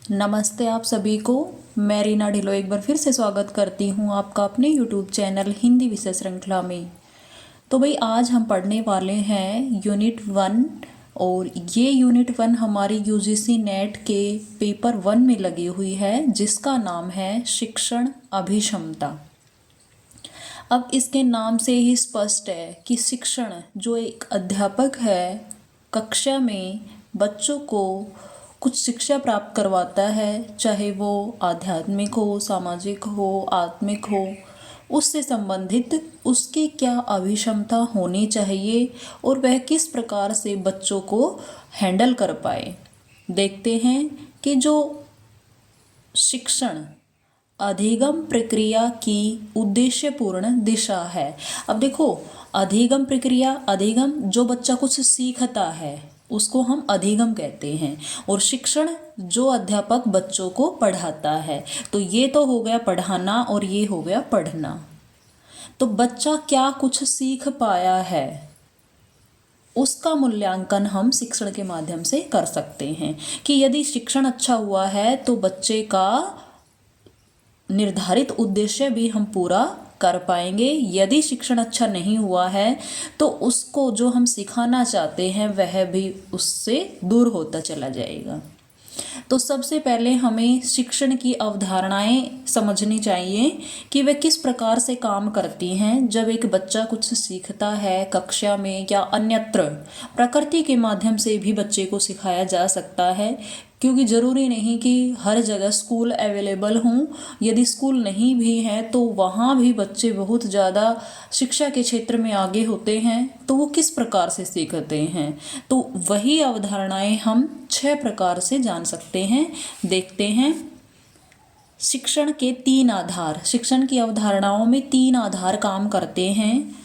नमस्ते आप सभी को। मैं रीना ढिलो एक बार फिर से स्वागत करती हूँ आपका अपने यूट्यूब चैनल हिंदी विषय श्रृंखला में। तो भाई आज हम पढ़ने वाले हैं यूनिट 1 और ये यूनिट 1 हमारी यूजीसी नेट के पेपर 1 में लगी हुई है जिसका नाम है शिक्षण अभिक्षमता। अब इसके नाम से ही स्पष्ट है कि शिक्षण जो एक अध्यापक है कक्षा में बच्चों को कुछ शिक्षा प्राप्त करवाता है, चाहे वो आध्यात्मिक हो, सामाजिक हो, आत्मिक हो, उससे संबंधित उसकी क्या अभिक्षमता होनी चाहिए और वह किस प्रकार से बच्चों को हैंडल कर पाए। देखते हैं कि जो शिक्षण अधिगम प्रक्रिया की उद्देश्यपूर्ण दिशा है। अब देखो, अधिगम प्रक्रिया, अधिगम जो बच्चा कुछ सीखता है उसको हम अधिगम कहते हैं, और शिक्षण जो अध्यापक बच्चों को पढ़ाता है। तो ये तो हो गया पढ़ाना और ये हो गया पढ़ना। तो बच्चा क्या कुछ सीख पाया है उसका मूल्यांकन हम शिक्षण के माध्यम से कर सकते हैं कि यदि शिक्षण अच्छा हुआ है तो बच्चे का निर्धारित उद्देश्य भी हम पूरा कर पाएंगे। यदि शिक्षण अच्छा नहीं हुआ है तो उसको जो हम सिखाना चाहते हैं वह भी उससे दूर होता चला जाएगा। तो सबसे पहले हमें शिक्षण की अवधारणाएं समझनी चाहिए कि वे किस प्रकार से काम करती हैं। जब एक बच्चा कुछ सीखता है कक्षा में या अन्यत्र, प्रकृति के माध्यम से भी बच्चे को सिखाया जा सकता है, क्योंकि ज़रूरी नहीं कि हर जगह स्कूल अवेलेबल हों। यदि स्कूल नहीं भी हैं तो वहाँ भी बच्चे बहुत ज़्यादा शिक्षा के क्षेत्र में आगे होते हैं, तो वो किस प्रकार से सीखते हैं। तो वही अवधारणाएं हम 6 प्रकार से जान सकते हैं। देखते हैं। शिक्षण के 3 आधार, शिक्षण की अवधारणाओं में 3 आधार काम करते हैं: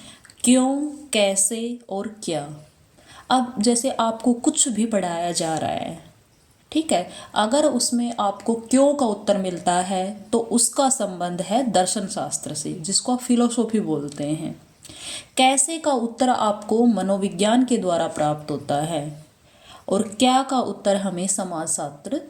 क्यों, कैसे और क्या। अब जैसे आपको कुछ भी पढ़ाया जा रहा है, ठीक है, अगर उसमें आपको क्यों का उत्तर मिलता है तो उसका संबंध है दर्शन शास्त्र से, जिसको आप फिलोसॉफी बोलते हैं। कैसे का उत्तर आपको मनोविज्ञान के द्वारा प्राप्त होता है, और क्या का उत्तर हमें समाजशास्त्र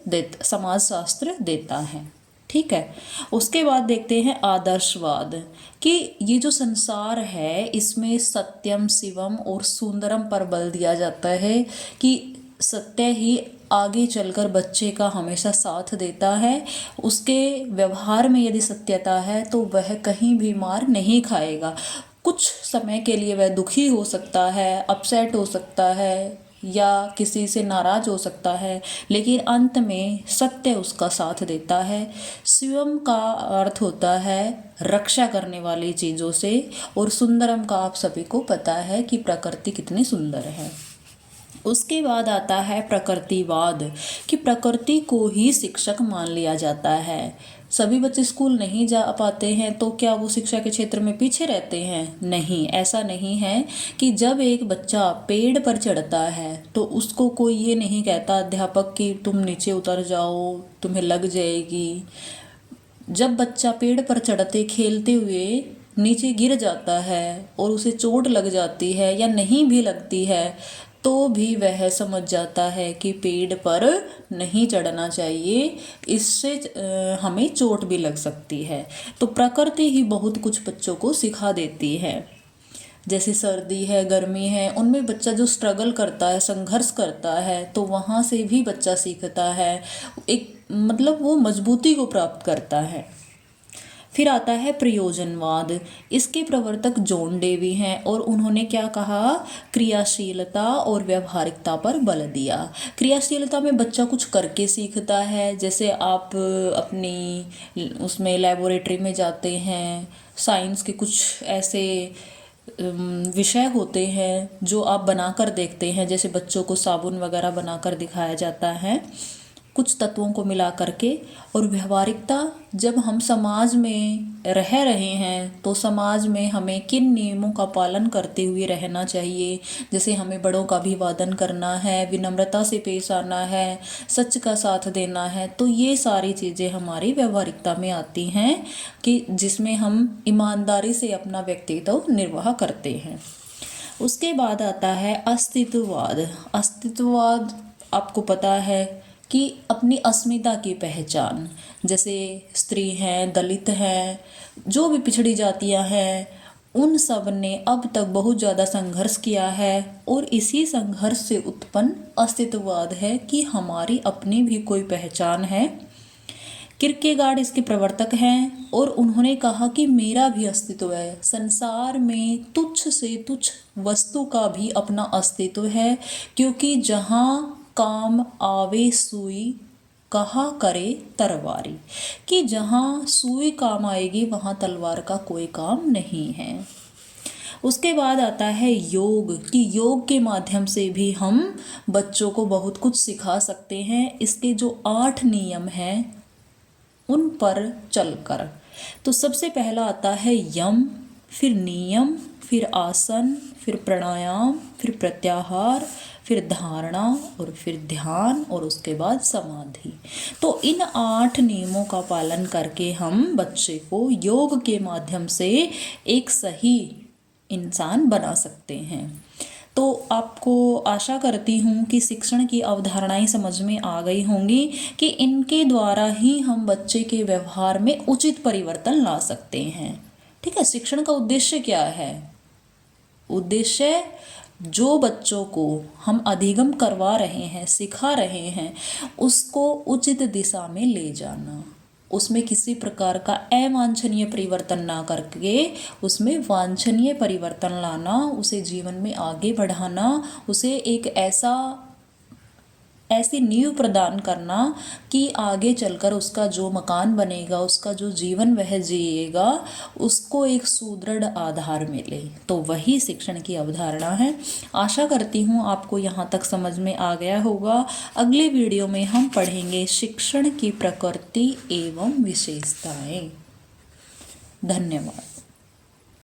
देता है। ठीक है। उसके बाद देखते हैं आदर्शवाद, कि ये जो संसार है इसमें सत्यम, शिवम और सुंदरम पर बल दिया जाता है कि सत्य ही आगे चलकर बच्चे का हमेशा साथ देता है। उसके व्यवहार में यदि सत्यता है तो वह कहीं भी मार नहीं खाएगा। कुछ समय के लिए वह दुखी हो सकता है, अपसेट हो सकता है या किसी से नाराज हो सकता है, लेकिन अंत में सत्य उसका साथ देता है। शिवम का अर्थ होता है रक्षा करने वाली चीज़ों से, और सुंदरम का आप सभी को पता है कि प्रकृति कितनी सुंदर है। उसके बाद आता है प्रकृतिवाद, कि प्रकृति को ही शिक्षक मान लिया जाता है। सभी बच्चे स्कूल नहीं जा पाते हैं तो क्या वो शिक्षा के क्षेत्र में पीछे रहते हैं? नहीं, ऐसा नहीं है। कि जब एक बच्चा पेड़ पर चढ़ता है तो उसको कोई ये नहीं कहता अध्यापक कि तुम नीचे उतर जाओ, तुम्हें लग जाएगी। जब बच्चा पेड़ पर चढ़ते खेलते हुए नीचे गिर जाता है और उसे चोट लग जाती है या नहीं भी लगती है, तो भी वह समझ जाता है कि पेड़ पर नहीं चढ़ना चाहिए, इससे हमें चोट भी लग सकती है। तो प्रकृति ही बहुत कुछ बच्चों को सिखा देती है। जैसे सर्दी है, गर्मी है, उनमें बच्चा जो स्ट्रगल करता है, संघर्ष करता है, तो वहाँ से भी बच्चा सीखता है, एक मतलब वो मजबूती को प्राप्त करता है। फिर आता है प्रयोजनवाद। इसके प्रवर्तक जॉन डेवी हैं और उन्होंने क्या कहा? क्रियाशीलता और व्यवहारिकता पर बल दिया। क्रियाशीलता में बच्चा कुछ करके सीखता है, जैसे आप अपनी उसमें लेबोरेटरी में जाते हैं, साइंस के कुछ ऐसे विषय होते हैं जो आप बनाकर देखते हैं, जैसे बच्चों को साबुन वगैरह बनाकर दिखाया जाता है कुछ तत्वों को मिला करके। और व्यवहारिकता, जब हम समाज में रह रहे हैं तो समाज में हमें किन नियमों का पालन करते हुए रहना चाहिए, जैसे हमें बड़ों का अभिवादन करना है, विनम्रता से पेश आना है, सच का साथ देना है। तो ये सारी चीज़ें हमारी व्यवहारिकता में आती हैं कि जिसमें हम ईमानदारी से अपना व्यक्तित्व निर्वाह करते हैं। उसके बाद आता है अस्तित्ववाद। अस्तित्ववाद आपको पता है कि अपनी अस्मिता की पहचान, जैसे स्त्री हैं, दलित हैं, जो भी पिछड़ी जातियां हैं, उन सब ने अब तक बहुत ज़्यादा संघर्ष किया है और इसी संघर्ष से उत्पन्न अस्तित्ववाद है कि हमारी अपनी भी कोई पहचान है। किरकेगार्ड इसके प्रवर्तक हैं और उन्होंने कहा कि मेरा भी अस्तित्व है, संसार में तुच्छ से तुच्छ वस्तु का भी अपना अस्तित्व है, क्योंकि जहाँ काम आवे सुई कहा करे तरवारी, कि जहाँ सुई काम आएगी वहाँ तलवार का कोई काम नहीं है। उसके बाद आता है योग, कि योग के माध्यम से भी हम बच्चों को बहुत कुछ सिखा सकते हैं। इसके जो 8 नियम हैं उन पर चलकर, तो सबसे पहला आता है यम, फिर नियम, फिर आसन, फिर प्राणायाम, फिर प्रत्याहार, फिर धारणा और फिर ध्यान और उसके बाद समाधि। तो इन 8 नियमों का पालन करके हम बच्चे को योग के माध्यम से एक सही इंसान बना सकते हैं। तो आपको आशा करती हूँ कि शिक्षण की अवधारणाएं समझ में आ गई होंगी कि इनके द्वारा ही हम बच्चे के व्यवहार में उचित परिवर्तन ला सकते हैं। ठीक है, शिक्षण का उद्देश्य क्या है? उद्देश्य जो बच्चों को हम अधिगम करवा रहे हैं, सिखा रहे हैं, उसको उचित दिशा में ले जाना, उसमें किसी प्रकार का अवांछनीय परिवर्तन ना करके उसमें वांछनीय परिवर्तन लाना, उसे जीवन में आगे बढ़ाना, उसे एक ऐसी नींव प्रदान करना कि आगे चलकर उसका जो मकान बनेगा, उसका जो जीवन वह जिएगा, उसको एक सुदृढ़ आधार मिले। तो वही शिक्षण की अवधारणा है। आशा करती हूँ आपको यहाँ तक समझ में आ गया होगा। अगले वीडियो में हम पढ़ेंगे शिक्षण की प्रकृति एवं विशेषताएं। धन्यवाद।